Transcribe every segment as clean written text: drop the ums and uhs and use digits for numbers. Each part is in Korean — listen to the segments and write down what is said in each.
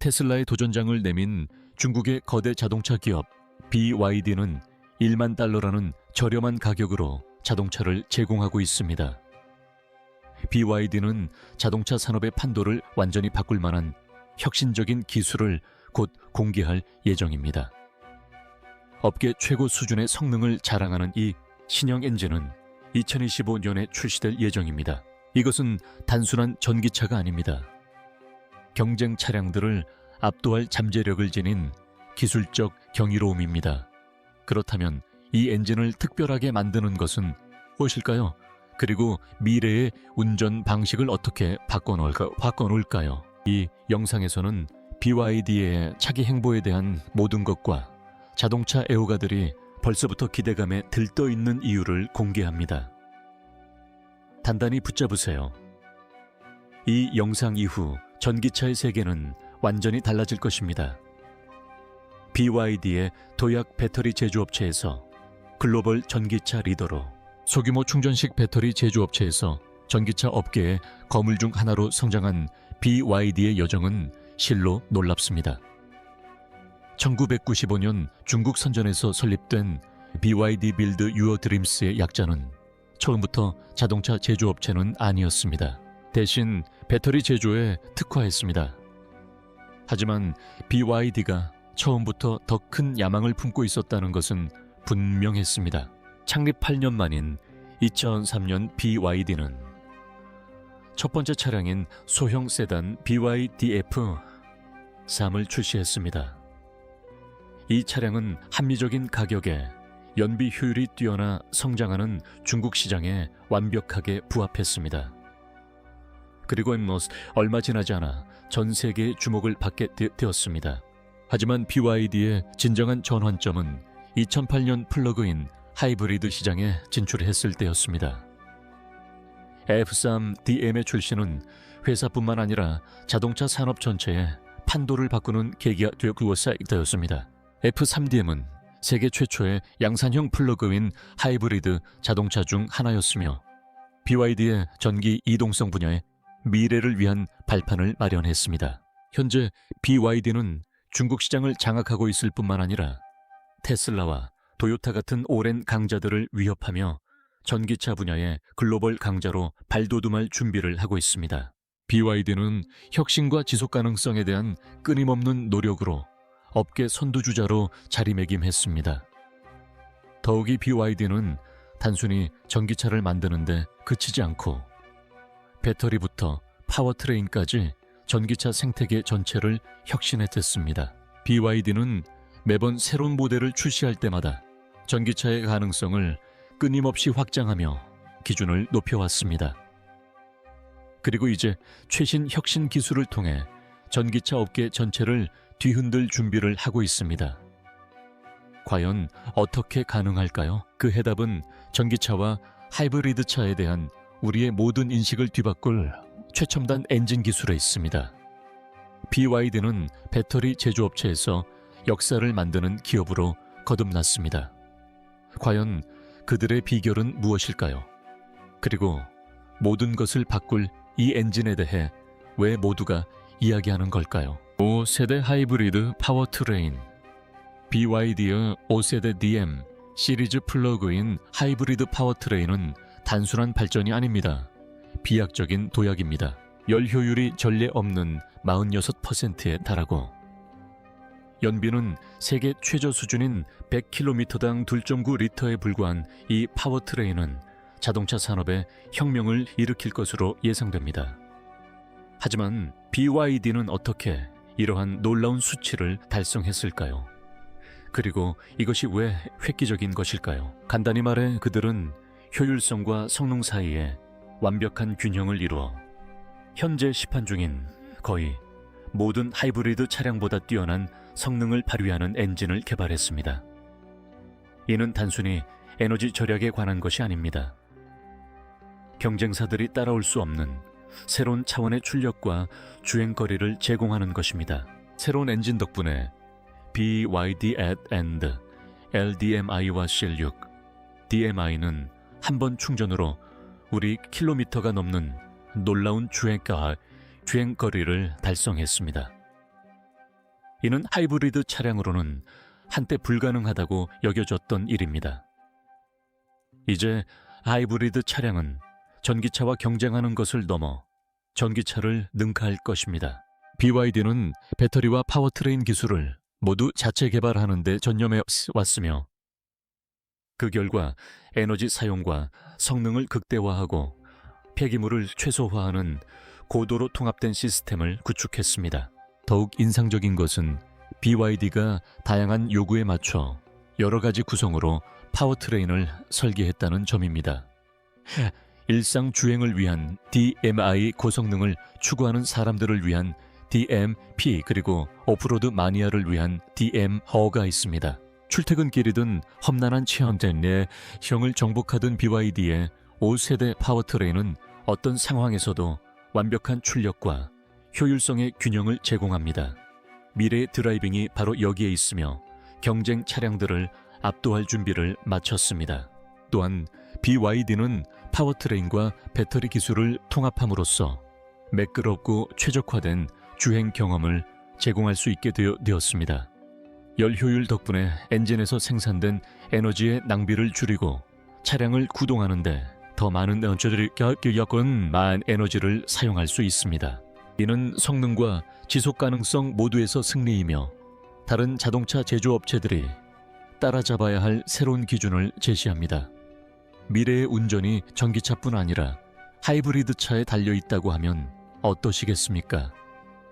테슬라의 도전장을 내민 중국의 거대 자동차 기업 BYD는 1만 달러라는 저렴한 가격으로 자동차를 제공하고 있습니다. BYD는 자동차 산업의 판도를 완전히 바꿀 만한 혁신적인 기술을 곧 공개할 예정입니다. 업계 최고 수준의 성능을 자랑하는 이 신형 엔진은 2025년에 출시될 예정입니다. 이것은 단순한 전기차가 아닙니다. 경쟁 차량들을 압도할 잠재력을 지닌 기술적 경이로움입니다. 그렇다면 이 엔진을 특별하게 만드는 것은 무엇일까요? 그리고 미래의 운전 방식을 어떻게 바꿔놓을까요? 이 영상에서는 BYD의 차기 행보에 대한 모든 것과 자동차 애호가들이 벌써부터 기대감에 들떠있는 이유를 공개합니다. 단단히 붙잡으세요. 이 영상 이후 전기차의 세계는 완전히 달라질 것입니다. BYD의 도약 배터리 제조업체에서 글로벌 전기차 리더로, 소규모 충전식 배터리 제조업체에서 전기차 업계의 거물 중 하나로 성장한 BYD의 여정은 실로 놀랍습니다. 1995년 중국 선전에서 설립된 BYD 빌드 유어 드림스의 약자는 처음부터 자동차 제조업체는 아니었습니다. 대신 배터리 제조에 특화했습니다. 하지만 BYD가 처음부터 더 큰 야망을 품고 있었다는 것은 분명했습니다. 창립 8년 만인 2003년 BYD는 첫 번째 차량인 소형 세단 BYD F3을 출시했습니다. 이 차량은 합리적인 가격에 연비 효율이 뛰어나 성장하는 중국 시장에 완벽하게 부합했습니다. 그리고 얼마 지나지 않아 전 세계의 주목을 받게 되었습니다. 하지만 BYD의 진정한 전환점은 2008년 플러그인 하이브리드 시장에 진출했을 때였습니다. F3DM의 출시는 회사뿐만 아니라 자동차 산업 전체에 판도를 바꾸는 계기가 되었습니다. F3DM은 세계 최초의 양산형 플러그인 하이브리드 자동차 중 하나였으며 BYD의 전기 이동성 분야에 미래를 위한 발판을 마련했습니다. 현재 BYD는 중국 시장을 장악하고 있을 뿐만 아니라 테슬라와 도요타 같은 오랜 강자들을 위협하며 전기차 분야의 글로벌 강자로 발돋움할 준비를 하고 있습니다. BYD는 혁신과 지속 가능성에 대한 끊임없는 노력으로 업계 선두주자로 자리매김했습니다. 더욱이 BYD는 단순히 전기차를 만드는데 그치지 않고 배터리부터 파워트레인까지 전기차 생태계 전체를 혁신했습니다. BYD는 매번 새로운 모델을 출시할 때마다 전기차의 가능성을 끊임없이 확장하며 기준을 높여왔습니다. 그리고 이제 최신 혁신 기술을 통해 전기차 업계 전체를 뒤흔들 준비를 하고 있습니다. 과연 어떻게 가능할까요? 그 해답은 전기차와 하이브리드차에 대한 우리의 모든 인식을 뒤바꿀 최첨단 엔진 기술에 있습니다. BYD는 배터리 제조업체에서 역사를 만드는 기업으로 거듭났습니다. 과연 그들의 비결은 무엇일까요? 그리고 모든 것을 바꿀 이 엔진에 대해 왜 모두가 이야기하는 걸까요? 5세대 하이브리드 파워트레인, BYD의 5세대 DM 시리즈 플러그인 하이브리드 파워트레인은 단순한 발전이 아닙니다. 비약적인 도약입니다. 열 효율이 전례 없는 46%에 달하고 연비는 세계 최저 수준인 100km당 2.9리터에 불과한 이 파워트레인은 자동차 산업에 혁명을 일으킬 것으로 예상됩니다. 하지만 BYD는 어떻게 이러한 놀라운 수치를 달성했을까요? 그리고 이것이 왜 획기적인 것일까요? 간단히 말해 그들은 효율성과 성능 사이에 완벽한 균형을 이루어 현재 시판 중인 거의 모든 하이브리드 차량보다 뛰어난 성능을 발휘하는 엔진을 개발했습니다. 이는 단순히 에너지 절약에 관한 것이 아닙니다. 경쟁사들이 따라올 수 없는 새로운 차원의 출력과 주행거리를 제공하는 것입니다. 새로운 엔진 덕분에 BYD and LDMI와 CL6, DMI는 한 번 충전으로 우리 킬로미터가 넘는 놀라운 주행거리를 달성했습니다. 이는 하이브리드 차량으로는 한때 불가능하다고 여겨졌던 일입니다. 이제 하이브리드 차량은 전기차와 경쟁하는 것을 넘어 전기차를 능가할 것입니다. BYD는 배터리와 파워트레인 기술을 모두 자체 개발하는 데 전념해 왔으며 그 결과 에너지 사용과 성능을 극대화하고 폐기물을 최소화하는 고도로 통합된 시스템을 구축했습니다. 더욱 인상적인 것은 BYD가 다양한 요구에 맞춰 여러 가지 구성으로 파워트레인을 설계했다는 점입니다. 일상 주행을 위한 DMI 고성능을 추구하는 사람들을 위한 DMP 그리고 오프로드 마니아를 위한 DM허가 있습니다. 출퇴근길이든 험난한 체험된 내 형을 정복하던 BYD의 5세대 파워트레인은 어떤 상황에서도 완벽한 출력과 효율성의 균형을 제공합니다. 미래의 드라이빙이 바로 여기에 있으며 경쟁 차량들을 압도할 준비를 마쳤습니다. 또한 BYD는 파워트레인과 배터리 기술을 통합함으로써 매끄럽고 최적화된 주행 경험을 제공할 수 있게 되었습니다. 열 효율 덕분에 엔진에서 생산된 에너지의 낭비를 줄이고 차량을 구동하는데 더 많은 에너지를 사용할 수 있습니다. 이는 성능과 지속 가능성 모두에서 승리이며 다른 자동차 제조업체들이 따라잡아야 할 새로운 기준을 제시합니다. 미래의 운전이 전기차뿐 아니라 하이브리드 차에 달려있다고 하면 어떠시겠습니까?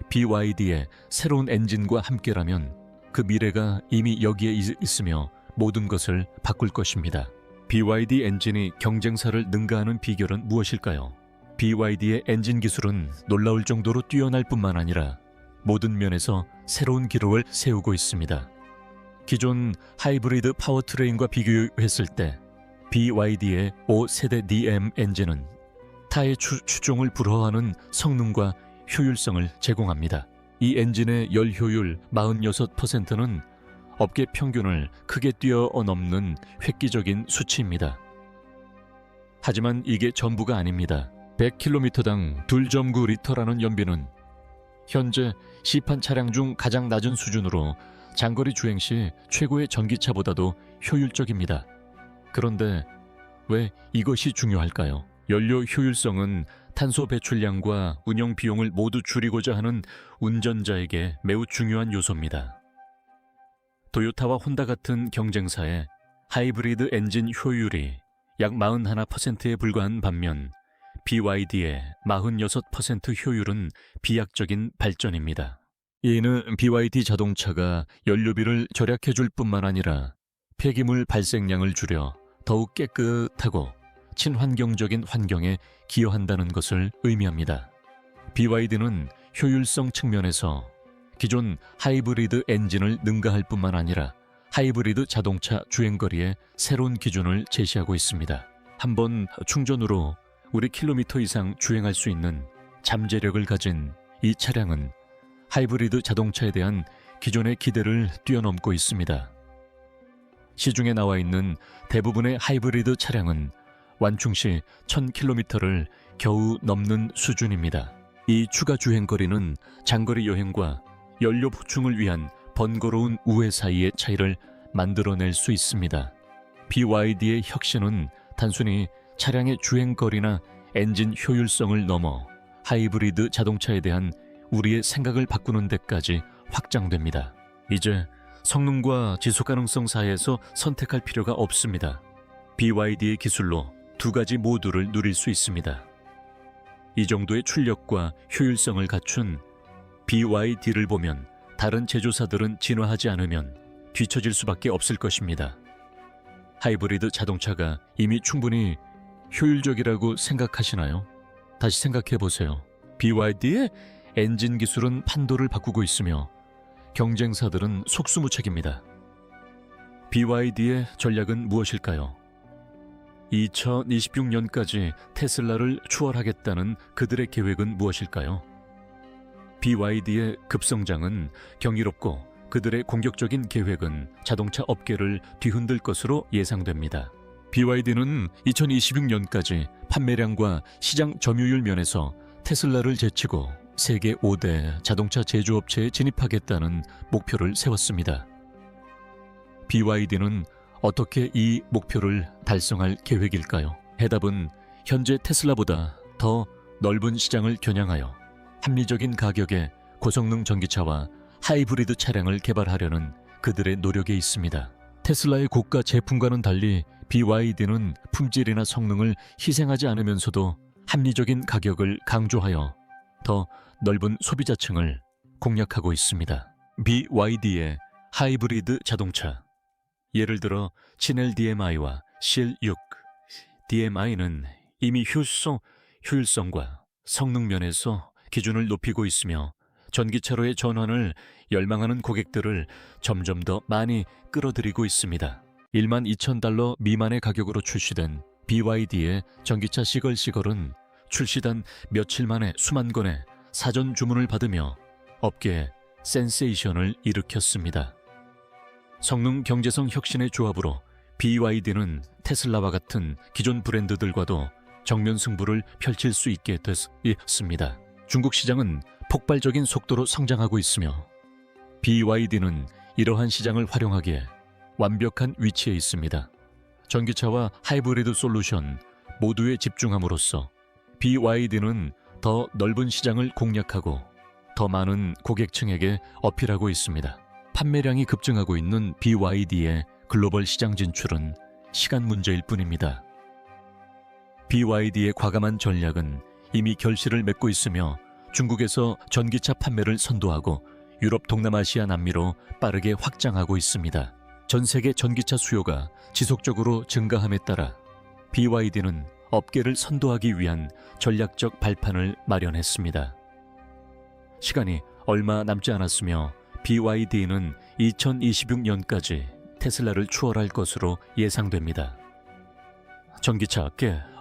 BYD의 새로운 엔진과 함께라면 그 미래가 이미 여기에 있으며 모든 것을 바꿀 것입니다. BYD 엔진이 경쟁사를 능가하는 비결은 무엇일까요? BYD의 엔진 기술은 놀라울 정도로 뛰어날 뿐만 아니라 모든 면에서 새로운 기록을 세우고 있습니다. 기존 하이브리드 파워트레인과 비교했을 때 BYD의 5세대 DM 엔진은 타의 추종을 불허하는 성능과 효율성을 제공합니다. 이 엔진의 열 효율 46%는 업계 평균을 크게 뛰어넘는 획기적인 수치입니다. 하지만 이게 전부가 아닙니다. 100km당 2.9리터라는 연비는 현재 시판 차량 중 가장 낮은 수준으로 장거리 주행 시 최고의 전기차보다도 효율적입니다. 그런데 왜 이것이 중요할까요? 연료 효율성은 탄소 배출량과 운영 비용을 모두 줄이고자 하는 운전자에게 매우 중요한 요소입니다. 도요타와 혼다 같은 경쟁사의 하이브리드 엔진 효율이 약 41%에 불과한 반면 BYD의 46% 효율은 비약적인 발전입니다. 이는 BYD 자동차가 연료비를 절약해 줄 뿐만 아니라 폐기물 발생량을 줄여 더욱 깨끗하고 친환경적인 환경에 기여한다는 것을 의미합니다. BYD는 효율성 측면에서 기존 하이브리드 엔진을 능가할 뿐만 아니라 하이브리드 자동차 주행거리에 새로운 기준을 제시하고 있습니다. 한번 충전으로 우리 킬로미터 이상 주행할 수 있는 잠재력을 가진 이 차량은 하이브리드 자동차에 대한 기존의 기대를 뛰어넘고 있습니다. 시중에 나와 있는 대부분의 하이브리드 차량은 완충 시 1000km를 겨우 넘는 수준입니다. 이 추가 주행거리는 장거리 여행과 연료 보충을 위한 번거로운 우회 사이의 차이를 만들어낼 수 있습니다. BYD의 혁신은 단순히 차량의 주행거리나 엔진 효율성을 넘어 하이브리드 자동차에 대한 우리의 생각을 바꾸는 데까지 확장됩니다. 이제 성능과 지속가능성 사이에서 선택할 필요가 없습니다. BYD의 기술로 두 가지 모두를 누릴 수 있습니다. 이 정도의 출력과 효율성을 갖춘 BYD를 보면 다른 제조사들은 진화하지 않으면 뒤처질 수밖에 없을 것입니다. 하이브리드 자동차가 이미 충분히 효율적이라고 생각하시나요? 다시 생각해 보세요. BYD의 엔진 기술은 판도를 바꾸고 있으며 경쟁사들은 속수무책입니다. BYD의 전략은 무엇일까요? 2026년까지 테슬라를 추월하겠다는 그들의 계획은 무엇일까요? BYD의 급성장은 경이롭고 그들의 공격적인 계획은 자동차 업계를 뒤흔들 것으로 예상됩니다. BYD는 2026년까지 판매량과 시장 점유율 면에서 테슬라를 제치고 세계 5대 자동차 제조업체에 진입하겠다는 목표를 세웠습니다. BYD는 어떻게 이 목표를 달성할 계획일까요? 해답은 현재 테슬라보다 더 넓은 시장을 겨냥하여 합리적인 가격의 고성능 전기차와 하이브리드 차량을 개발하려는 그들의 노력에 있습니다. 테슬라의 고가 제품과는 달리 BYD는 품질이나 성능을 희생하지 않으면서도 합리적인 가격을 강조하여 더 넓은 소비자층을 공략하고 있습니다. BYD의 하이브리드 자동차, 예를 들어 진엘 DMI와 실 6, DMI는 이미 효율성과 성능 면에서 기준을 높이고 있으며 전기차로의 전환을 열망하는 고객들을 점점 더 많이 끌어들이고 있습니다. 12,000달러 미만의 가격으로 출시된 BYD의 전기차 시걸은 출시단 며칠 만에 수만 건의 사전 주문을 받으며 업계에 센세이션을 일으켰습니다. 성능 경제성 혁신의 조합으로 BYD는 테슬라와 같은 기존 브랜드들과도 정면 승부를 펼칠 수 있게 됐습니다. 중국 시장은 폭발적인 속도로 성장하고 있으며 BYD는 이러한 시장을 활용하기에 완벽한 위치에 있습니다. 전기차와 하이브리드 솔루션 모두에 집중함으로써 BYD는 더 넓은 시장을 공략하고 더 많은 고객층에게 어필하고 있습니다. 판매량이 급증하고 있는 BYD의 글로벌 시장 진출은 시간 문제일 뿐입니다. BYD의 과감한 전략은 이미 결실을 맺고 있으며 중국에서 전기차 판매를 선도하고 유럽, 동남아시아, 남미로 빠르게 확장하고 있습니다. 전 세계 전기차 수요가 지속적으로 증가함에 따라 BYD는 업계를 선도하기 위한 전략적 발판을 마련했습니다. 시간이 얼마 남지 않았으며 BYD는 2026년까지 테슬라를 추월할 것으로 예상됩니다. 전기차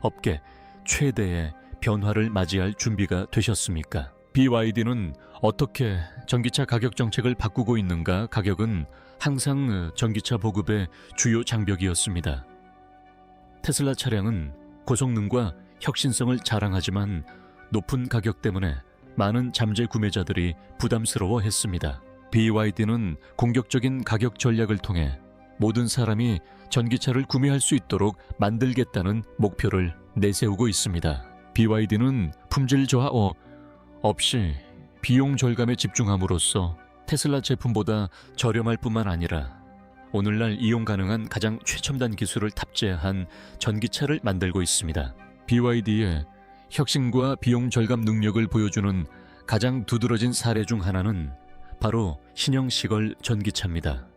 업계 최대의 변화를 맞이할 준비가 되셨습니까? BYD는 어떻게 전기차 가격 정책을 바꾸고 있는가? 가격은 항상 전기차 보급의 주요 장벽이었습니다. 테슬라 차량은 고성능과 혁신성을 자랑하지만 높은 가격 때문에 많은 잠재 구매자들이 부담스러워했습니다. BYD는 공격적인 가격 전략을 통해 모든 사람이 전기차를 구매할 수 있도록 만들겠다는 목표를 내세우고 있습니다. BYD는 품질 저하 없이 비용 절감에 집중함으로써 테슬라 제품보다 저렴할 뿐만 아니라 오늘날 이용 가능한 가장 최첨단 기술을 탑재한 전기차를 만들고 있습니다. BYD의 혁신과 비용 절감 능력을 보여주는 가장 두드러진 사례 중 하나는 바로 신형 시걸 전기차입니다.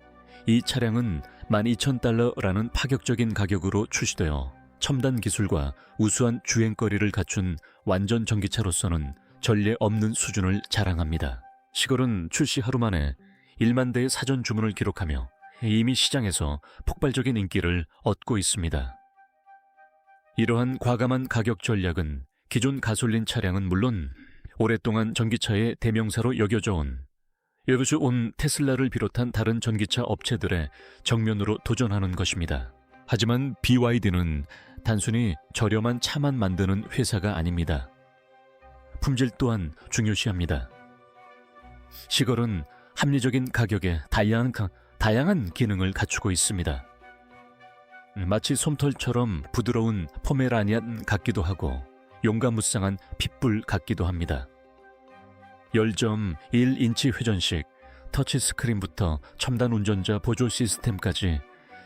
이 차량은 12,000달러라는 파격적인 가격으로 출시되어 첨단 기술과 우수한 주행거리를 갖춘 완전 전기차로서는 전례 없는 수준을 자랑합니다. 시걸은 출시 하루 만에 1만 대의 사전 주문을 기록하며 이미 시장에서 폭발적인 인기를 얻고 있습니다. 이러한 과감한 가격 전략은 기존 가솔린 차량은 물론 오랫동안 전기차의 대명사로 여겨져 온 테슬라를 비롯한 다른 전기차 업체들의 정면으로 도전하는 것입니다. 하지만 BYD는 단순히 저렴한 차만 만드는 회사가 아닙니다. 품질 또한 중요시합니다. 시걸은 합리적인 가격에 다양한 기능을 갖추고 있습니다. 마치 솜털처럼 부드러운 포메라니안 같기도 하고 용감무쌍한 핏불 같기도 합니다. 10.1인치 회전식 터치스크린부터 첨단 운전자 보조 시스템까지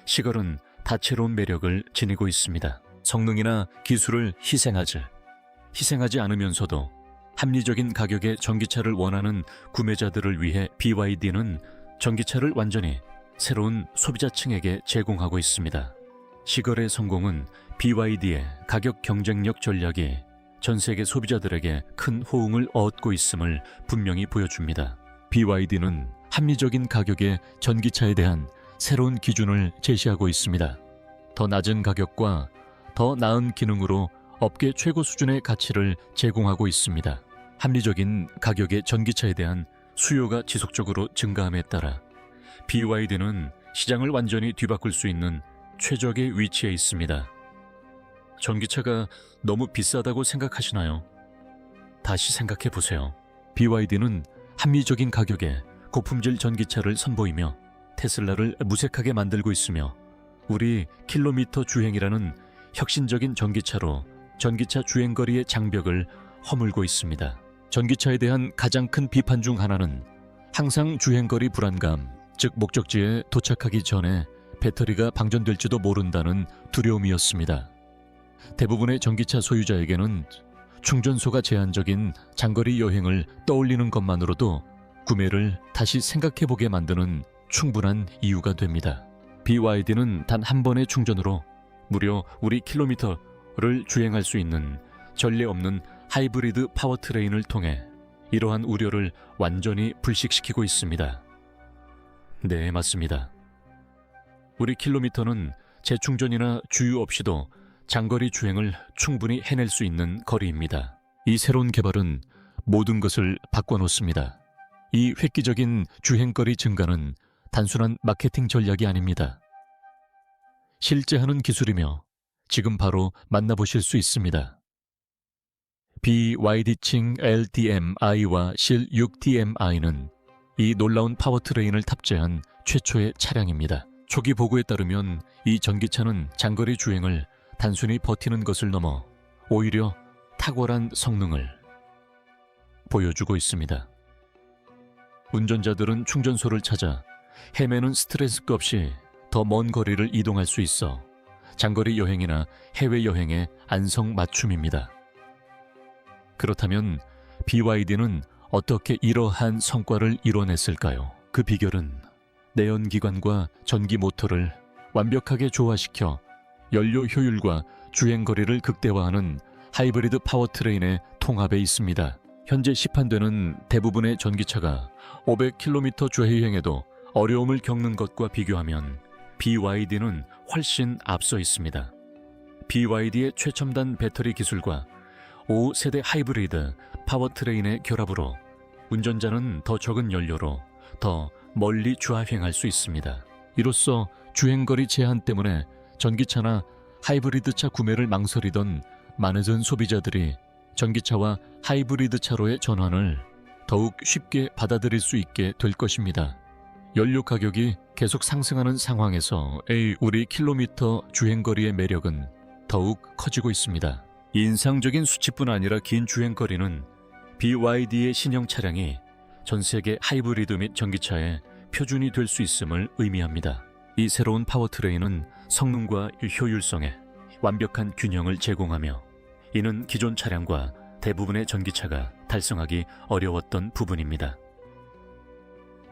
시걸은 다채로운 매력을 지니고 있습니다. 성능이나 기술을 희생하지 않으면서도 합리적인 가격의 전기차를 원하는 구매자들을 위해 BYD는 전기차를 완전히 새로운 소비자층에게 제공하고 있습니다. 시걸의 성공은 BYD의 가격 경쟁력 전략이 전 세계 소비자들에게 큰 호응을 얻고 있음을 분명히 보여줍니다. BYD는 합리적인 가격의 전기차에 대한 새로운 기준을 제시하고 있습니다. 더 낮은 가격과 더 나은 기능으로 업계 최고 수준의 가치를 제공하고 있습니다. 합리적인 가격의 전기차에 대한 수요가 지속적으로 증가함에 따라 BYD는 시장을 완전히 뒤바꿀 수 있는 최적의 위치에 있습니다. 전기차가 너무 비싸다고 생각하시나요? 다시 생각해 보세요. BYD는 합리적인 가격에 고품질 전기차를 선보이며 테슬라를 무색하게 만들고 있으며 우리 킬로미터 주행이라는 혁신적인 전기차로 전기차 주행거리의 장벽을 허물고 있습니다. 전기차에 대한 가장 큰 비판 중 하나는 항상 주행거리 불안감, 즉 목적지에 도착하기 전에 배터리가 방전될지도 모른다는 두려움이었습니다. 대부분의 전기차 소유자에게는 충전소가 제한적인 장거리 여행을 떠올리는 것만으로도 구매를 다시 생각해보게 만드는 충분한 이유가 됩니다. BYD는 단 한 번의 충전으로 무려 우리 킬로미터를 주행할 수 있는 전례 없는 하이브리드 파워트레인을 통해 이러한 우려를 완전히 불식시키고 있습니다. 네, 맞습니다. 우리 킬로미터는 재충전이나 주유 없이도 장거리 주행을 충분히 해낼 수 있는 거리입니다. 이 새로운 개발은 모든 것을 바꿔놓습니다. 이 획기적인 주행거리 증가는 단순한 마케팅 전략이 아닙니다. 실제 하는 기술이며 지금 바로 만나보실 수 있습니다. BYD칭 LDMI와 실 6DMI는 이 놀라운 파워트레인을 탑재한 최초의 차량입니다. 초기 보고에 따르면 이 전기차는 장거리 주행을 단순히 버티는 것을 넘어 오히려 탁월한 성능을 보여주고 있습니다. 운전자들은 충전소를 찾아 헤매는 스트레스가 없이 더 먼 거리를 이동할 수 있어 장거리 여행이나 해외여행의 안성맞춤입니다. 그렇다면 BYD는 어떻게 이러한 성과를 이뤄냈을까요? 그 비결은 내연기관과 전기 모터를 완벽하게 조화시켜 연료 효율과 주행거리를 극대화하는 하이브리드 파워트레인의 통합에 있습니다. 현재 시판되는 대부분의 전기차가 500km 주행에도 어려움을 겪는 것과 비교하면 BYD는 훨씬 앞서 있습니다. BYD의 최첨단 배터리 기술과 5세대 하이브리드 파워트레인의 결합으로 운전자는 더 적은 연료로 더 멀리 주행할 수 있습니다. 이로써 주행거리 제한 때문에 전기차나 하이브리드차 구매를 망설이던 많은 소비자들이 전기차와 하이브리드차로의 전환을 더욱 쉽게 받아들일 수 있게 될 것입니다. 연료 가격이 계속 상승하는 상황에서 우리 킬로미터 주행거리의 매력은 더욱 커지고 있습니다. 인상적인 수치뿐 아니라 긴 주행거리는 BYD의 신형 차량이 전 세계 하이브리드 및 전기차의 표준이 될 수 있음을 의미합니다. 이 새로운 파워트레인은 성능과 효율성에 완벽한 균형을 제공하며 이는 기존 차량과 대부분의 전기차가 달성하기 어려웠던 부분입니다.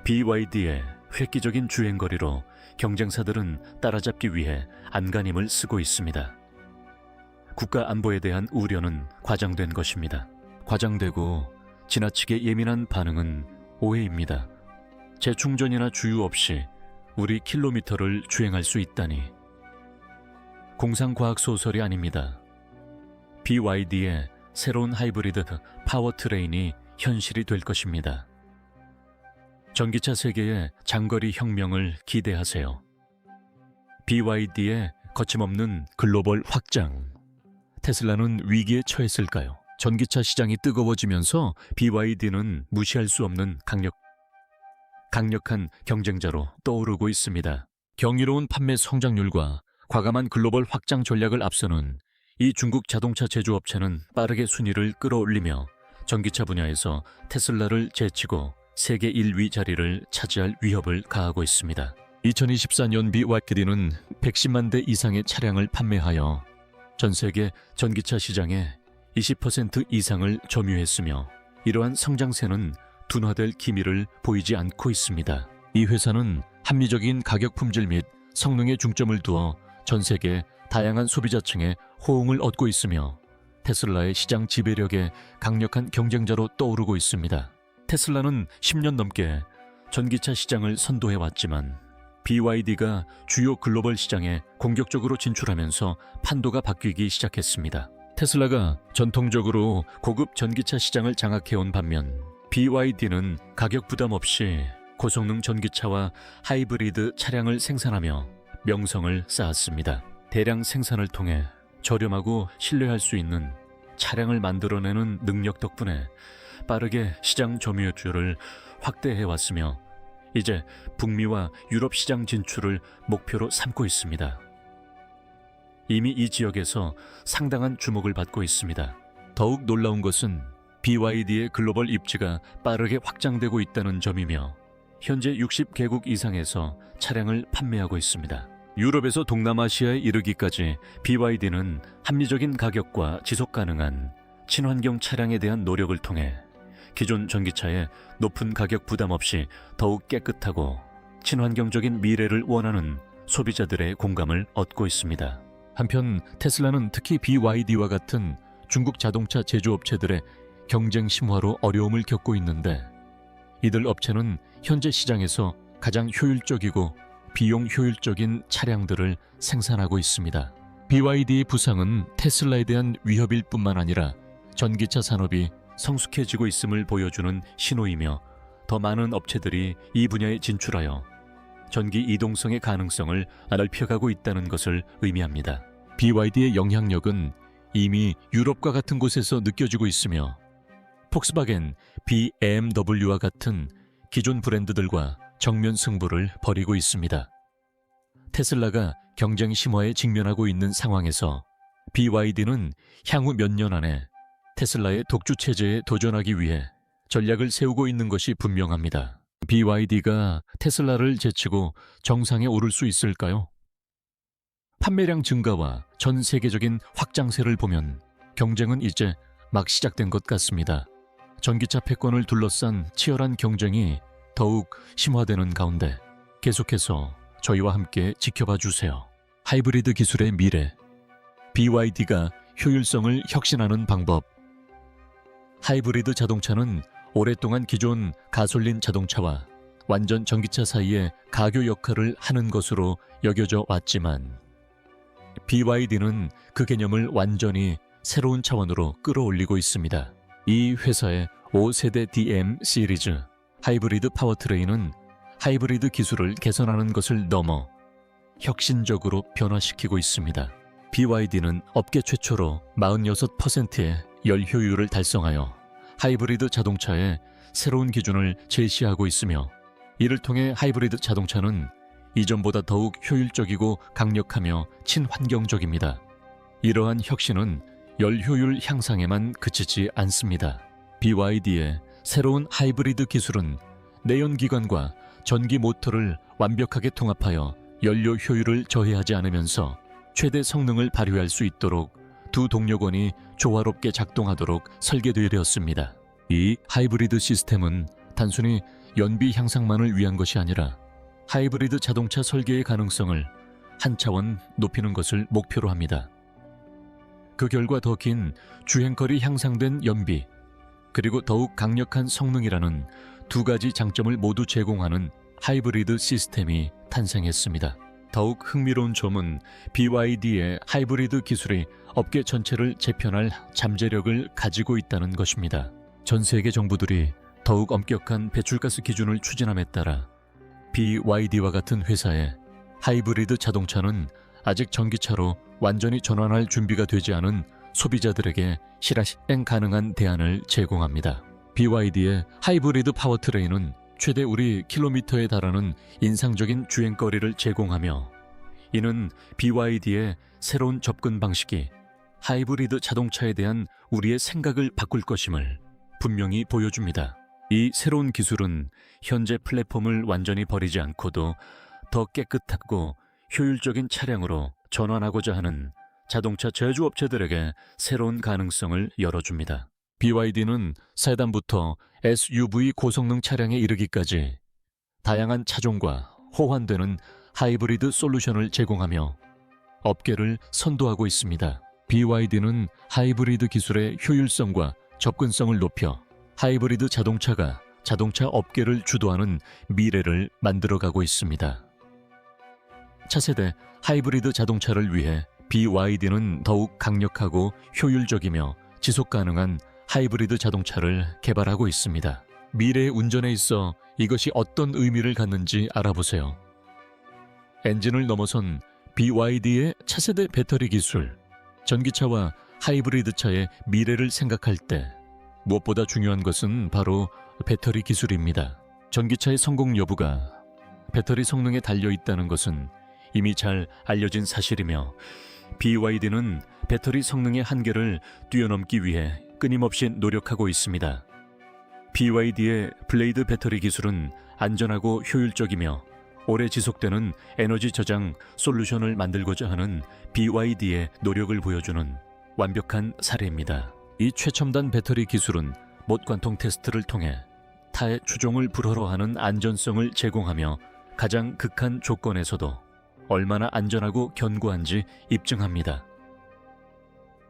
BYD의 획기적인 주행거리로 경쟁사들은 따라잡기 위해 안간힘을 쓰고 있습니다. 국가 안보에 대한 우려는 과장된 것입니다. 과장되고 지나치게 예민한 반응은 오해입니다. 재충전이나 주유 없이 우리 킬로미터를 주행할 수 있다니. 공상과학 소설이 아닙니다. BYD의 새로운 하이브리드 파워트레인이 현실이 될 것입니다. 전기차 세계의 장거리 혁명을 기대하세요. BYD의 거침없는 글로벌 확장. 테슬라는 위기에 처했을까요? 전기차 시장이 뜨거워지면서 BYD는 무시할 수 없는 강력한 경쟁자로 떠오르고 있습니다. 경이로운 판매 성장률과 과감한 글로벌 확장 전략을 앞서는 이 중국 자동차 제조업체는 빠르게 순위를 끌어올리며 전기차 분야에서 테슬라를 제치고 세계 1위 자리를 차지할 위협을 가하고 있습니다. 2024년 BYD는 110만 대 이상의 차량을 판매하여 전 세계 전기차 시장의 20% 이상을 점유했으며 이러한 성장세는 둔화될 기미를 보이지 않고 있습니다. 이 회사는 합리적인 가격 품질 및 성능에 중점을 두어 전 세계 다양한 소비자층의 호응을 얻고 있으며 테슬라의 시장 지배력에 강력한 경쟁자로 떠오르고 있습니다. 테슬라는 10년 넘게 전기차 시장을 선도해왔지만 BYD가 주요 글로벌 시장에 공격적으로 진출하면서 판도가 바뀌기 시작했습니다. 테슬라가 전통적으로 고급 전기차 시장을 장악해온 반면 BYD는 가격 부담 없이 고성능 전기차와 하이브리드 차량을 생산하며 명성을 쌓았습니다. 대량 생산을 통해 저렴하고 신뢰할 수 있는 차량을 만들어내는 능력 덕분에 빠르게 시장 점유율을 확대해 왔으며 이제 북미와 유럽 시장 진출을 목표로 삼고 있습니다. 이미 이 지역에서 상당한 주목을 받고 있습니다. 더욱 놀라운 것은 BYD의 글로벌 입지가 빠르게 확장되고 있다는 점이며 현재 60개국 이상에서 차량을 판매하고 있습니다. 유럽에서 동남아시아에 이르기까지 BYD는 합리적인 가격과 지속 가능한 친환경 차량에 대한 노력을 통해 기존 전기차의 높은 가격 부담 없이 더욱 깨끗하고 친환경적인 미래를 원하는 소비자들의 공감을 얻고 있습니다. 한편 테슬라는 특히 BYD와 같은 중국 자동차 제조업체들의 경쟁 심화로 어려움을 겪고 있는데 이들 업체는 현재 시장에서 가장 효율적이고 비용 효율적인 차량들을 생산하고 있습니다. BYD의 부상은 테슬라에 대한 위협일 뿐만 아니라 전기차 산업이 성숙해지고 있음을 보여주는 신호이며 더 많은 업체들이 이 분야에 진출하여 전기 이동성의 가능성을 넓혀가고 있다는 것을 의미합니다. BYD의 영향력은 이미 유럽과 같은 곳에서 느껴지고 있으며 폭스바겐, BMW와 같은 기존 브랜드들과 정면 승부를 벌이고 있습니다. 테슬라가 경쟁 심화에 직면하고 있는 상황에서 BYD는 향후 몇 년 안에 테슬라의 독주 체제에 도전하기 위해 전략을 세우고 있는 것이 분명합니다. BYD가 테슬라를 제치고 정상에 오를 수 있을까요? 판매량 증가와 전 세계적인 확장세를 보면 경쟁은 이제 막 시작된 것 같습니다. 전기차 패권을 둘러싼 치열한 경쟁이 더욱 심화되는 가운데 계속해서 저희와 함께 지켜봐 주세요. 하이브리드 기술의 미래, BYD가 효율성을 혁신하는 방법. 하이브리드 자동차는 오랫동안 기존 가솔린 자동차와 완전 전기차 사이의 가교 역할을 하는 것으로 여겨져 왔지만 BYD는 그 개념을 완전히 새로운 차원으로 끌어올리고 있습니다. 이 회사의 5세대 DM 시리즈 하이브리드 파워트레인은 하이브리드 기술을 개선하는 것을 넘어 혁신적으로 변화시키고 있습니다. BYD는 업계 최초로 46%의 열 효율을 달성하여 하이브리드 자동차의 새로운 기준을 제시하고 있으며 이를 통해 하이브리드 자동차는 이전보다 더욱 효율적이고 강력하며 친환경적입니다. 이러한 혁신은 열 효율 향상에만 그치지 않습니다. BYD의 새로운 하이브리드 기술은 내연기관과 전기 모터를 완벽하게 통합하여 연료 효율을 저해하지 않으면서 최대 성능을 발휘할 수 있도록 두 동력원이 조화롭게 작동하도록 설계되었습니다. 이 하이브리드 시스템은 단순히 연비 향상만을 위한 것이 아니라 하이브리드 자동차 설계의 가능성을 한 차원 높이는 것을 목표로 합니다. 그 결과 더 긴 주행거리 향상된 연비, 그리고 더욱 강력한 성능이라는 두 가지 장점을 모두 제공하는 하이브리드 시스템이 탄생했습니다. 더욱 흥미로운 점은 BYD의 하이브리드 기술이 업계 전체를 재편할 잠재력을 가지고 있다는 것입니다. 전 세계 정부들이 더욱 엄격한 배출가스 기준을 추진함에 따라 BYD와 같은 회사의 하이브리드 자동차는 아직 전기차로 완전히 전환할 준비가 되지 않은 소비자들에게 실행 가능한 대안을 제공합니다. BYD의 하이브리드 파워트레인은 최대 우리 킬로미터에 달하는 인상적인 주행거리를 제공하며 이는 BYD의 새로운 접근 방식이 하이브리드 자동차에 대한 우리의 생각을 바꿀 것임을 분명히 보여줍니다. 이 새로운 기술은 현재 플랫폼을 완전히 버리지 않고도 더 깨끗하고 효율적인 차량으로 전환하고자 하는 자동차 제조업체들에게 새로운 가능성을 열어줍니다. BYD는 세단부터 SUV 고성능 차량에 이르기까지 다양한 차종과 호환되는 하이브리드 솔루션을 제공하며 업계를 선도하고 있습니다. BYD는 하이브리드 기술의 효율성과 접근성을 높여 하이브리드 자동차가 자동차 업계를 주도하는 미래를 만들어가고 있습니다. 차세대 하이브리드 자동차를 위해 BYD는 더욱 강력하고 효율적이며 지속 가능한 하이브리드 자동차를 개발하고 있습니다. 미래의 운전에 있어 이것이 어떤 의미를 갖는지 알아보세요. 엔진을 넘어선 BYD의 차세대 배터리 기술, 전기차와 하이브리드 차의 미래를 생각할 때 무엇보다 중요한 것은 바로 배터리 기술입니다. 전기차의 성공 여부가 배터리 성능에 달려 있다는 것은 이미 잘 알려진 사실이며 BYD는 배터리 성능의 한계를 뛰어넘기 위해 끊임없이 노력하고 있습니다. BYD의 블레이드 배터리 기술은 안전하고 효율적이며 오래 지속되는 에너지 저장 솔루션을 만들고자 하는 BYD의 노력을 보여주는 완벽한 사례입니다. 이 최첨단 배터리 기술은 못 관통 테스트를 통해 타의 추종을 불허로하는 안전성을 제공하며 가장 극한 조건에서도 얼마나 안전하고 견고한지 입증합니다.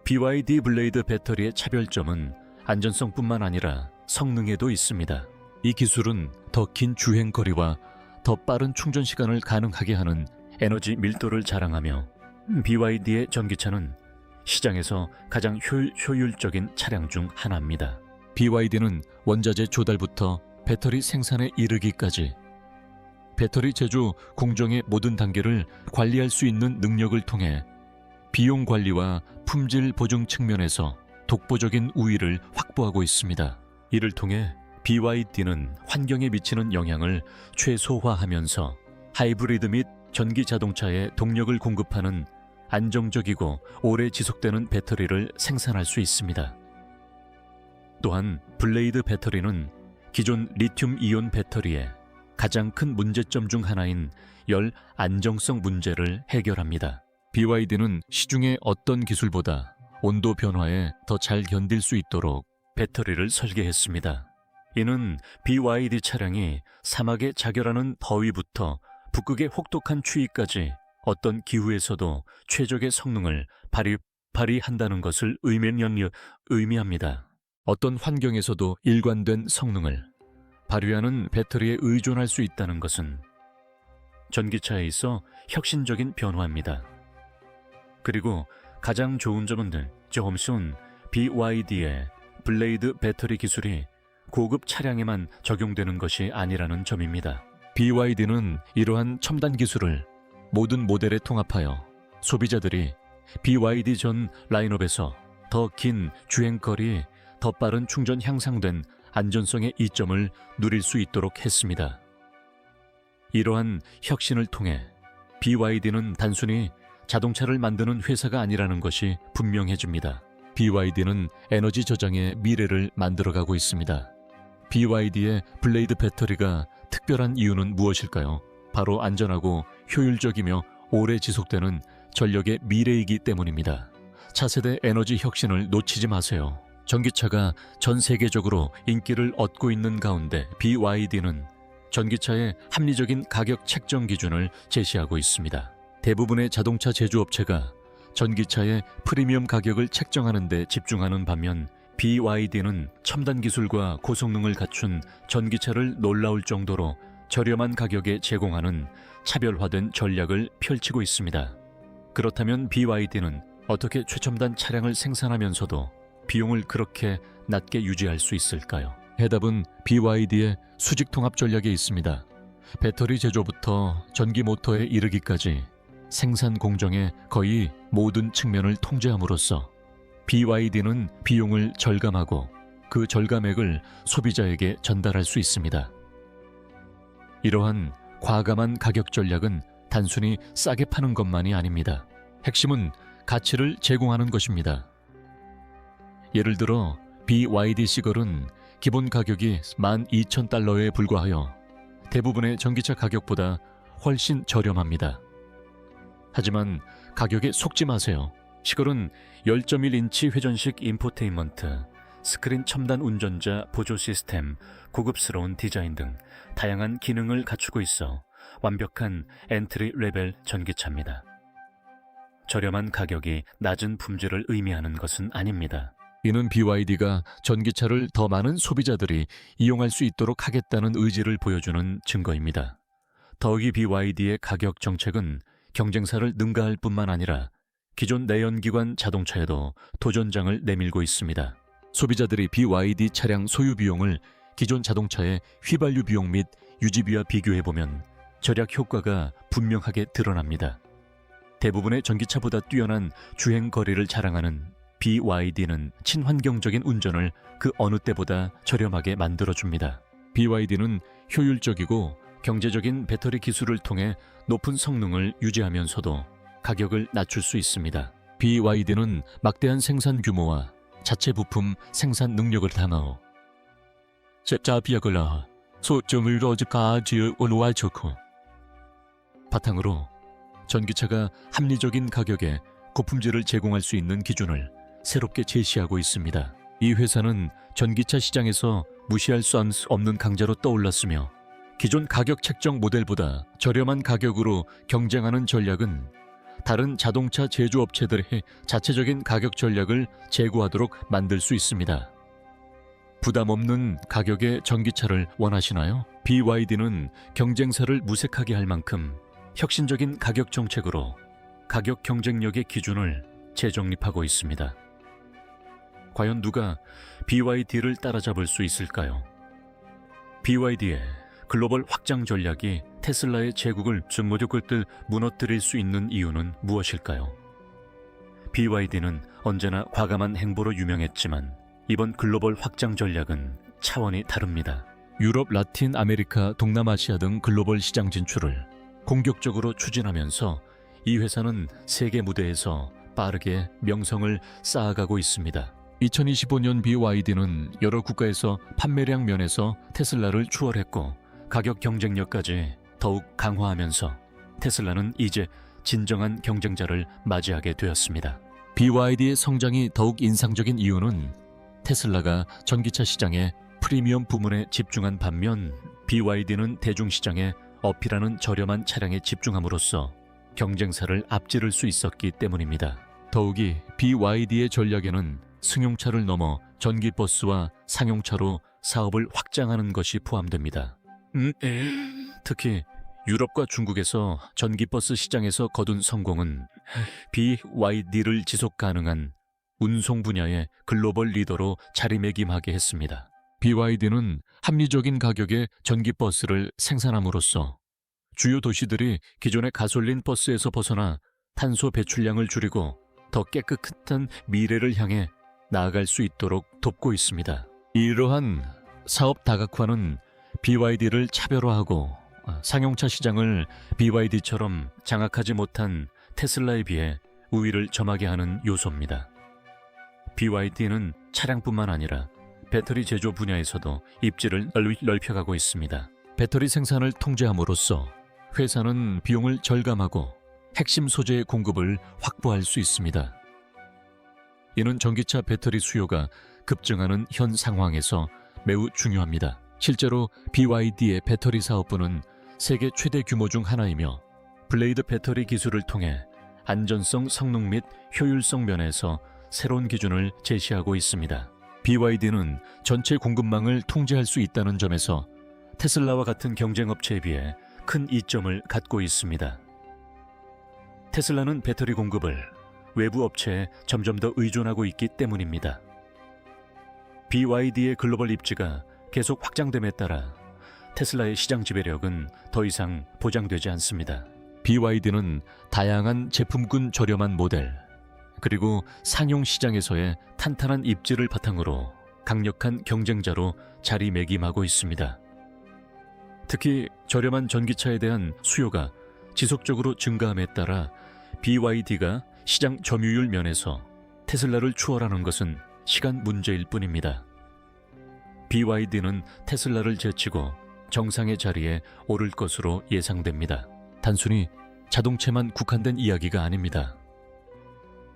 BYD 블레이드 배터리의 차별점은 안전성뿐만 아니라 성능에도 있습니다. 이 기술은 더 긴 주행 거리와 더 빠른 충전 시간을 가능하게 하는 에너지 밀도를 자랑하며 BYD의 전기차는 시장에서 가장 효율적인 차량 중 하나입니다. BYD는 원자재 조달부터 배터리 생산에 이르기까지 배터리 제조 공정의 모든 단계를 관리할 수 있는 능력을 통해 비용 관리와 품질 보증 측면에서 독보적인 우위를 확보하고 있습니다. 이를 통해 BYD는 환경에 미치는 영향을 최소화하면서 하이브리드 및 전기 자동차에 동력을 공급하는 안정적이고 오래 지속되는 배터리를 생산할 수 있습니다. 또한 블레이드 배터리는 기존 리튬 이온 배터리의 가장 큰 문제점 중 하나인 열 안정성 문제를 해결합니다. BYD는 시중의 어떤 기술보다 온도 변화에 더 잘 견딜 수 있도록 배터리를 설계했습니다. 이는 BYD 차량이 사막에 자결하는 더위부터 북극의 혹독한 추위까지 어떤 기후에서도 최적의 성능을 발휘한다는 것을 의미합니다. 어떤 환경에서도 일관된 성능을 발휘하는 배터리에 의존할 수 있다는 것은 전기차에 있어 혁신적인 변화입니다. 그리고 가장 좋은 점은 BYD의 블레이드 배터리 기술이 고급 차량에만 적용되는 것이 아니라는 점입니다. BYD는 이러한 첨단 기술을 모든 모델에 통합하여 소비자들이 BYD 전 라인업에서 더 긴 주행거리, 더 빠른 충전 향상된 안전성의 이점을 누릴 수 있도록 했습니다. 이러한 혁신을 통해 BYD는 단순히 자동차를 만드는 회사가 아니라는 것이 분명해집니다. BYD는 에너지 저장의 미래를 만들어가고 있습니다. BYD의 블레이드 배터리가 특별한 이유는 무엇일까요? 바로 안전하고 효율적이며 오래 지속되는 전력의 미래이기 때문입니다. 차세대 에너지 혁신을 놓치지 마세요. 전기차가 전 세계적으로 인기를 얻고 있는 가운데 BYD는 전기차의 합리적인 가격 책정 기준을 제시하고 있습니다. 대부분의 자동차 제조업체가 전기차의 프리미엄 가격을 책정하는 데 집중하는 반면 BYD는 첨단 기술과 고성능을 갖춘 전기차를 놀라울 정도로 저렴한 가격에 제공하는 차별화된 전략을 펼치고 있습니다. 그렇다면 BYD는 어떻게 최첨단 차량을 생산하면서도 비용을 그렇게 낮게 유지할 수 있을까요? 해답은 BYD의 수직 통합 전략에 있습니다. 배터리 제조부터 전기 모터에 이르기까지 생산 공정의 거의 모든 측면을 통제함으로써 BYD는 비용을 절감하고 그 절감액을 소비자에게 전달할 수 있습니다. 이러한 과감한 가격 전략은 단순히 싸게 파는 것만이 아닙니다. 핵심은 가치를 제공하는 것입니다. 예를 들어 BYD 시걸은 기본 가격이 12,000달러에 불과하여 대부분의 전기차 가격보다 훨씬 저렴합니다. 하지만 가격에 속지 마세요. 시걸은 10.1인치 회전식 인포테인먼트, 스크린 첨단 운전자 보조 시스템, 고급스러운 디자인 등 다양한 기능을 갖추고 있어 완벽한 엔트리 레벨 전기차입니다. 저렴한 가격이 낮은 품질을 의미하는 것은 아닙니다. 이는 BYD가 전기차를 더 많은 소비자들이 이용할 수 있도록 하겠다는 의지를 보여주는 증거입니다. 더욱이 BYD의 가격 정책은 경쟁사를 능가할 뿐만 아니라 기존 내연기관 자동차에도 도전장을 내밀고 있습니다. 소비자들이 BYD 차량 소유 비용을 기존 자동차의 휘발유 비용 및 유지비와 비교해보면 절약 효과가 분명하게 드러납니다. 대부분의 전기차보다 뛰어난 주행 거리를 자랑하는 BYD는 친환경적인 운전을 그 어느 때보다 저렴하게 만들어줍니다. BYD는 효율적이고 경제적인 배터리 기술을 통해 높은 성능을 유지하면서도 가격을 낮출 수 있습니다. BYD는 막대한 생산 규모와 자체 부품 생산 능력을 담아 바탕으로 전기차가 합리적인 가격에 고품질을 제공할 수 있는 기준을 새롭게 제시하고 있습니다. 이 회사는 전기차 시장에서 무시할 수 없는 강자로 떠올랐으며 기존 가격 책정 모델보다 저렴한 가격으로 경쟁하는 전략은 다른 자동차 제조업체들의 자체적인 가격 전략을 제고하도록 만들 수 있습니다. 부담 없는 가격의 전기차를 원하시나요? BYD는 경쟁사를 무색하게 할 만큼 혁신적인 가격 정책으로 가격 경쟁력의 기준을 재정립하고 있습니다. 과연 누가 BYD를 따라잡을 수 있을까요? BYD의 글로벌 확장 전략이 테슬라의 제국을 무너뜨릴 수 있는 이유는 무엇일까요? BYD는 언제나 과감한 행보로 유명했지만 이번 글로벌 확장 전략은 차원이 다릅니다. 유럽, 라틴 아메리카, 동남아시아 등 글로벌 시장 진출을 공격적으로 추진하면서 이 회사는 세계 무대에서 빠르게 명성을 쌓아가고 있습니다. 2025년 BYD는 여러 국가에서 판매량 면에서 테슬라를 추월했고 가격 경쟁력까지 더욱 강화하면서 테슬라는 이제 진정한 경쟁자를 맞이하게 되었습니다. BYD의 성장이 더욱 인상적인 이유는 테슬라가 전기차 시장의 프리미엄 부문에 집중한 반면 BYD는 대중시장에 어필하는 저렴한 차량에 집중함으로써 경쟁사를 앞지를 수 있었기 때문입니다. 더욱이 BYD의 전략에는 승용차를 넘어 전기버스와 상용차로 사업을 확장하는 것이 포함됩니다. 특히 유럽과 중국에서 전기버스 시장에서 거둔 성공은 BYD를 지속 가능한 운송 분야의 글로벌 리더로 자리매김하게 했습니다. BYD는 합리적인 가격의 전기버스를 생산함으로써 주요 도시들이 기존의 가솔린 버스에서 벗어나 탄소 배출량을 줄이고 더 깨끗한 미래를 향해 나아갈 수 있도록 돕고 있습니다. 이러한 사업 다각화는 BYD를 차별화하고 상용차 시장을 BYD처럼 장악하지 못한 테슬라에 비해 우위를 점하게 하는 요소입니다. BYD는 차량뿐만 아니라 배터리 제조 분야에서도 입지를 넓혀가고 있습니다. 배터리 생산을 통제함으로써 회사는 비용을 절감하고 핵심 소재의 공급을 확보할 수 있습니다. 이는 전기차 배터리 수요가 급증하는 현 상황에서 매우 중요합니다. 실제로 BYD의 배터리 사업부는 세계 최대 규모 중 하나이며 블레이드 배터리 기술을 통해 안전성, 성능 및 효율성 면에서 새로운 기준을 제시하고 있습니다. BYD는 전체 공급망을 통제할 수 있다는 점에서 테슬라와 같은 경쟁업체에 비해 큰 이점을 갖고 있습니다. 테슬라는 배터리 공급을 외부 업체에 점점 더 의존하고 있기 때문입니다. BYD의 글로벌 입지가 계속 확장됨에 따라 테슬라의 시장 지배력은 더 이상 보장되지 않습니다. BYD는 다양한 제품군 저렴한 모델, 그리고 상용 시장에서의 탄탄한 입지를 바탕으로 강력한 경쟁자로 자리매김하고 있습니다. 특히 저렴한 전기차에 대한 수요가 지속적으로 증가함에 따라 BYD가 시장 점유율 면에서 테슬라를 추월하는 것은 시간 문제일 뿐입니다. BYD는 테슬라를 제치고 정상의 자리에 오를 것으로 예상됩니다. 단순히 자동차만 국한된 이야기가 아닙니다.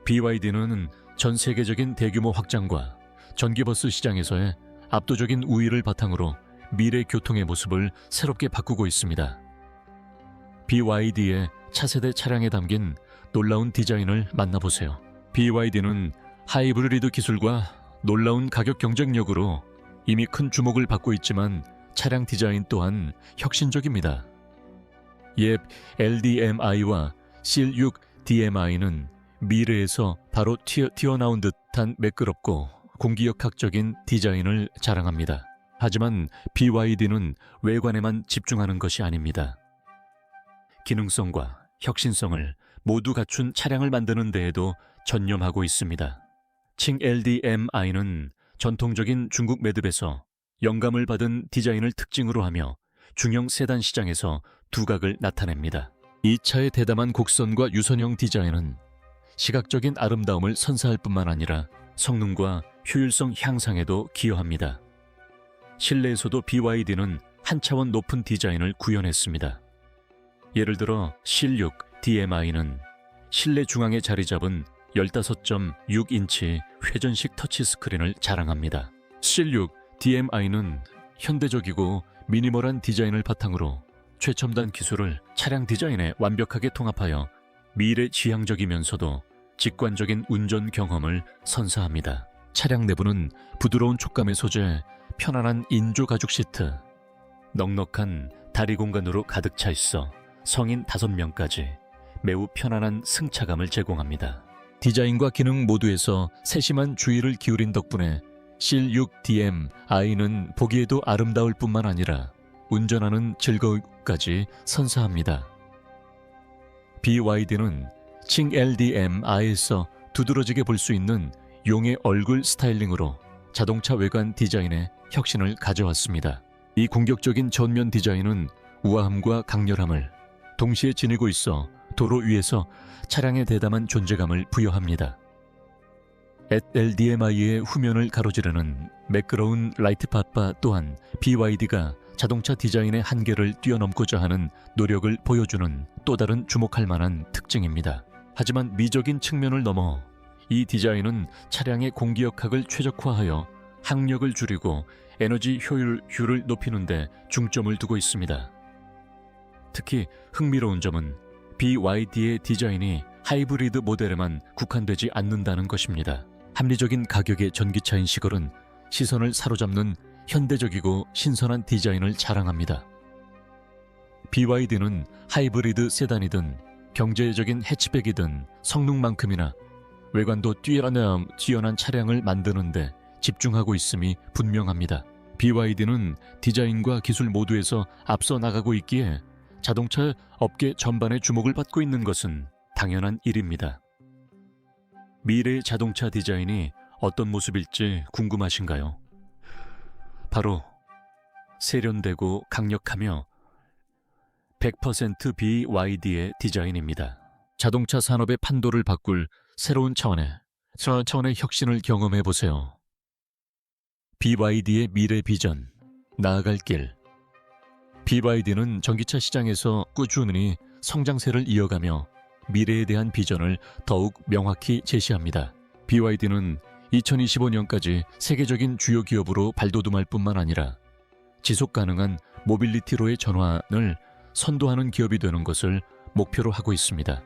BYD는 전 세계적인 대규모 확장과 전기버스 시장에서의 압도적인 우위를 바탕으로 미래 교통의 모습을 새롭게 바꾸고 있습니다. BYD의 차세대 차량에 담긴 놀라운 디자인을 만나보세요. BYD는 하이브리드 기술과 놀라운 가격 경쟁력으로 이미 큰 주목을 받고 있지만 차량 디자인 또한 혁신적입니다. 옛 LDMI와 CL6 DMI는 미래에서 바로 튀어나온 듯한 매끄럽고 공기역학적인 디자인을 자랑합니다. 하지만 BYD는 외관에만 집중하는 것이 아닙니다. 기능성과 혁신성을 모두 갖춘 차량을 만드는 데에도 전념하고 있습니다. 칭 LDMI는 전통적인 중국 매듭에서 영감을 받은 디자인을 특징으로 하며 중형 세단 시장에서 두각을 나타냅니다. 이 차의 대담한 곡선과 유선형 디자인은 시각적인 아름다움을 선사할 뿐만 아니라 성능과 효율성 향상에도 기여합니다. 실내에서도 BYD는 한 차원 높은 디자인을 구현했습니다. 예를 들어 C6 DMI는 실내 중앙에 자리 잡은 15.6인치 회전식 터치스크린을 자랑합니다. C6 DMI는 현대적이고 미니멀한 디자인을 바탕으로 최첨단 기술을 차량 디자인에 완벽하게 통합하여 미래지향적이면서도 직관적인 운전 경험을 선사합니다. 차량 내부는 부드러운 촉감의 소재, 편안한 인조 가죽 시트, 넉넉한 다리 공간으로 가득 차 있어 성인 5명까지 매우 편안한 승차감을 제공합니다. 디자인과 기능 모두에서 세심한 주의를 기울인 덕분에 C6DMI는 보기에도 아름다울 뿐만 아니라 운전하는 즐거움까지 선사합니다. BYD는 칭 LDMI에서 두드러지게 볼 수 있는 용의 얼굴 스타일링으로 자동차 외관 디자인에 혁신을 가져왔습니다. 이 공격적인 전면 디자인은 우아함과 강렬함을 동시에 지니고 있어 도로 위에서 차량의 대담한 존재감을 부여합니다. LDMI의 후면을 가로지르는 매끄러운 라이트 팟바 또한 BYD가 자동차 디자인의 한계를 뛰어넘고자 하는 노력을 보여주는 또 다른 주목할 만한 특징입니다. 하지만 미적인 측면을 넘어 이 디자인은 차량의 공기역학을 최적화하여 항력을 줄이고 에너지 효율을 높이는 데 중점을 두고 있습니다. 특히 흥미로운 점은 BYD의 디자인이 하이브리드 모델에만 국한되지 않는다는 것입니다. 합리적인 가격의 전기차인 시걸은 시선을 사로잡는 현대적이고 신선한 디자인을 자랑합니다. BYD는 하이브리드 세단이든 경제적인 해치백이든 성능만큼이나 외관도 뛰어난 차량을 만드는데 집중하고 있음이 분명합니다. BYD는 디자인과 기술 모두에서 앞서 나가고 있기에 자동차 업계 전반의 주목을 받고 있는 것은 당연한 일입니다. 미래의 자동차 디자인이 어떤 모습일지 궁금하신가요? 바로 세련되고 강력하며 100% BYD의 디자인입니다. 자동차 산업의 판도를 바꿀 새로운 차원의 혁신을 경험해보세요. BYD의 미래 비전, 나아갈 길. BYD는 전기차 시장에서 꾸준히 성장세를 이어가며 미래에 대한 비전을 더욱 명확히 제시합니다. BYD는 2025년까지 세계적인 주요 기업으로 발돋움할 뿐만 아니라 지속 가능한 모빌리티로의 전환을 선도하는 기업이 되는 것을 목표로 하고 있습니다.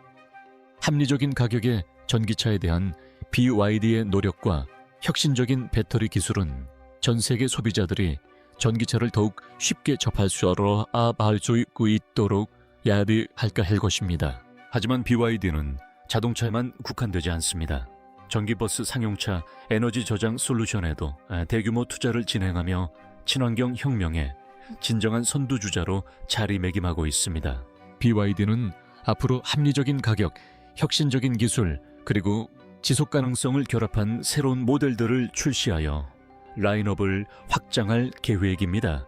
합리적인 가격의 전기차에 대한 BYD의 노력과 혁신적인 배터리 기술은 전 세계 소비자들이 전기차를 더욱 쉽게 접할 수 있도록 야비할까 할 것입니다. 하지만 BYD는 자동차에만 국한되지 않습니다. 전기버스 상용차 에너지 저장 솔루션에도 대규모 투자를 진행하며 친환경 혁명의 진정한 선두주자로 자리매김하고 있습니다. BYD는 앞으로 합리적인 가격, 혁신적인 기술, 그리고 지속 가능성을 결합한 새로운 모델들을 출시하여 라인업을 확장할 계획입니다.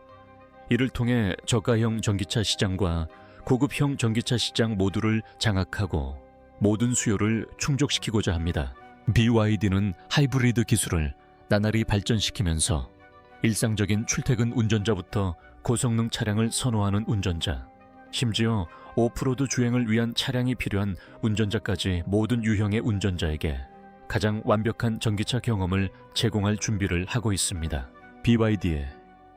이를 통해 저가형 전기차 시장과 고급형 전기차 시장 모두를 장악하고 모든 수요를 충족시키고자 합니다. BYD는 하이브리드 기술을 나날이 발전시키면서 일상적인 출퇴근 운전자부터 고성능 차량을 선호하는 운전자, 심지어 오프로드 주행을 위한 차량이 필요한 운전자까지 모든 유형의 운전자에게 가장 완벽한 전기차 경험을 제공할 준비를 하고 있습니다. BYD의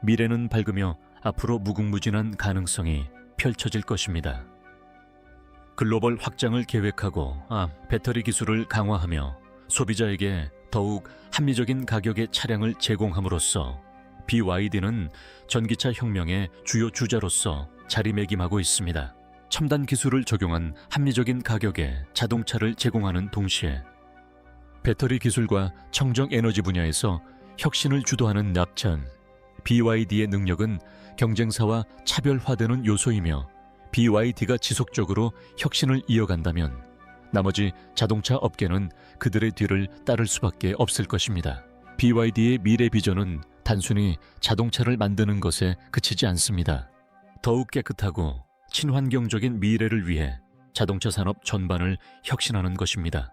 미래는 밝으며 앞으로 무궁무진한 가능성이 펼쳐질 것입니다. 글로벌 확장을 계획하고 배터리 기술을 강화하며 소비자에게 더욱 합리적인 가격의 차량을 제공함으로써 BYD는 전기차 혁명의 주요 주자로서 자리매김하고 있습니다. 첨단 기술을 적용한 합리적인 가격의 자동차를 제공하는 동시에 배터리 기술과 청정 에너지 분야에서 혁신을 주도하는 납찬 BYD의 능력은 경쟁사와 차별화되는 요소이며 BYD가 지속적으로 혁신을 이어간다면 나머지 자동차 업계는 그들의 뒤를 따를 수밖에 없을 것입니다. BYD의 미래 비전은 단순히 자동차를 만드는 것에 그치지 않습니다. 더욱 깨끗하고 친환경적인 미래를 위해 자동차 산업 전반을 혁신하는 것입니다.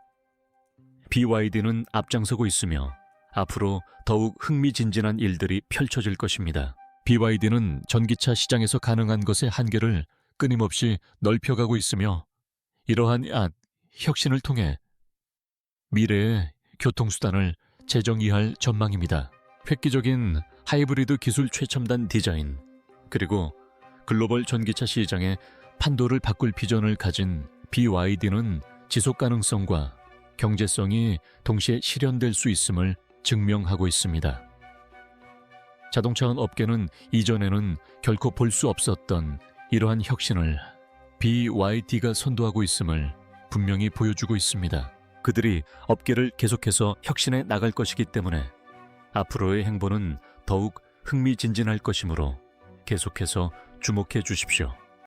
BYD는 앞장서고 있으며 앞으로 더욱 흥미진진한 일들이 펼쳐질 것입니다. BYD는 전기차 시장에서 가능한 것의 한계를 끊임없이 넓혀가고 있으며 이러한 혁신을 통해 미래의 교통수단을 재정의할 전망입니다. 획기적인 하이브리드 기술 최첨단 디자인, 그리고 글로벌 전기차 시장의 판도를 바꿀 비전을 가진 BYD는 지속 가능성과 경제성이 동시에 실현될 수 있음을 증명하고 있습니다. 자동차 업계는 이전에는 결코 볼 수 없었던 이러한 혁신을 BYD가 선도하고 있음을 분명히 보여주고 있습니다. 그들이 업계를 계속해서 혁신해 나갈 것이기 때문에 앞으로의 행보는 더욱 흥미진진할 것이므로 계속해서 주목해 주십시오.